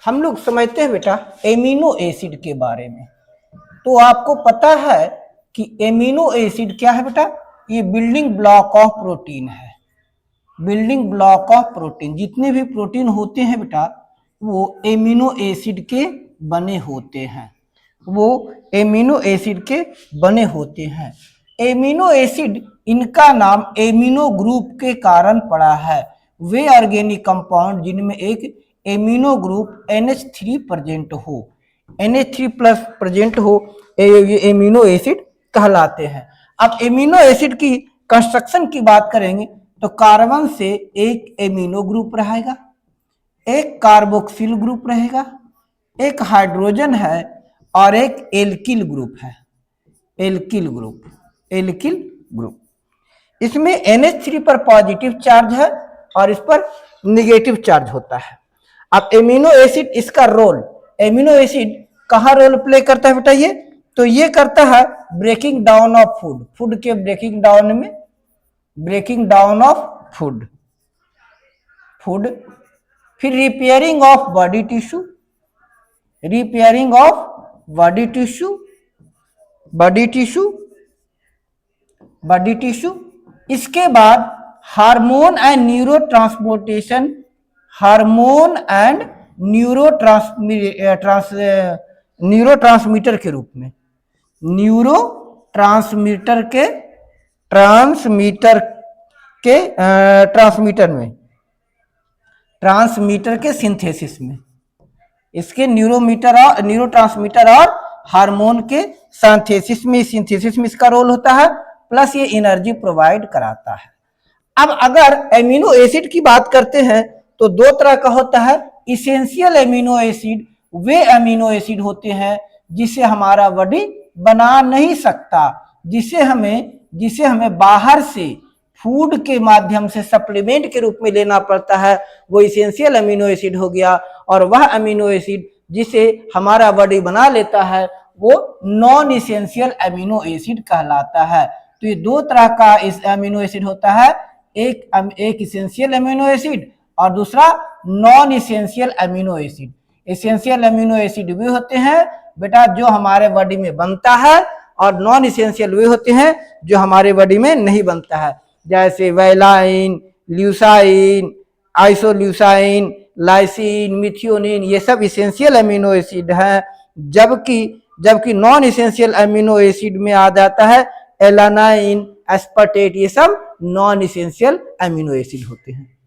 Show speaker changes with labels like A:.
A: हम लोग समझते हैं बेटा एमिनो एसिड के बारे में। तो आपको पता है कि एमिनो एसिड क्या है बेटा? ये बिल्डिंग ब्लॉक ऑफ प्रोटीन है। बिल्डिंग ब्लॉक ऑफ प्रोटीन, जितने भी प्रोटीन होते हैं बेटा वो एमिनो एसिड के बने होते हैं। वो एमिनो एसिड के बने होते हैं। एमिनो एसिड, इनका नाम एमिनो ग्रुप के कारण पड़ा है। वे ऑर्गेनिक कंपाउंड जिनमें एक एमिनो ग्रुप NH3 प्रेजेंट हो, NH3 प्लस प्रेजेंट हो, ये एमिनो एसिड कहलाते हैं। अब एमिनो एसिड की कंस्ट्रक्शन की बात करेंगे तो कार्बन से एक एमिनो ग्रुप रहेगा, एक कार्बोक्सिल ग्रुप रहेगा, एक हाइड्रोजन है और एक एल्किल ग्रुप है। Alkyl group, alkyl group. इसमें NH3 पर पॉजिटिव चार्ज है और इस पर निगेटिव चार्ज होता है। अब एमिनो एसिड, इसका रोल, एमिनो एसिड कहाँ रोल प्ले करता है बेटा? ये तो ये करता है breaking down of food, food के ब्रेकिंग डाउन में, ब्रेकिंग डाउन ऑफ फूड, फिर repairing of body tissue, repairing of body tissue, body tissue. इसके बाद hormone and neuro transportation, hormone and neurotransmitter के रूप में, न्यूरो ट्रांसमीटर के transmitter के सिंथेसिस में, इसके न्यूरो ट्रांसमीटर और हार्मोन के सिंथेसिस में इसका रोल होता है, प्लस ये एनर्जी प्रोवाइड कराता है। अब अगर एमिनो एसिड की बात करते हैं तो दो तरह का होता है। इसेंशियल एमिनो एसिड वे एमिनो एसिड होते हैं जिसे हमारा बॉडी बना नहीं सकता, जिसे हमें बाहर से फूड के माध्यम से सप्लीमेंट के रूप में लेना पड़ता है, वो इसेंशियल अमीनो एसिड हो गया। और वह अमीनो एसिड जिसे हमारा बॉडी बना लेता है वो नॉन इसेंशियल अमीनो एसिड कहलाता है। तो ये दो तरह का इस अमीनो एसिड होता है, एक इसेंशियल अमीनो एसिड और दूसरा non essential amino acid. Essential amino acid वे होते हैं बेटा जो हमारे बॉडी में बनता है, और नॉन इसेंशियल वे होते हैं जो हमारे बॉडी में नहीं बनता है, जैसे वैलाइन, ल्यूसाइन, आइसोल्यूसाइन, लाइसिन, मिथियोनिन, ये सब इसेंशियल अमीनो एसिड हैं। जबकि नॉन इसेंशियल अमीनो एसिड में आ जाता है एलानाइन, एस्पार्टेट, ये सब नॉन इसेंशियल अमीनो एसिड होते हैं।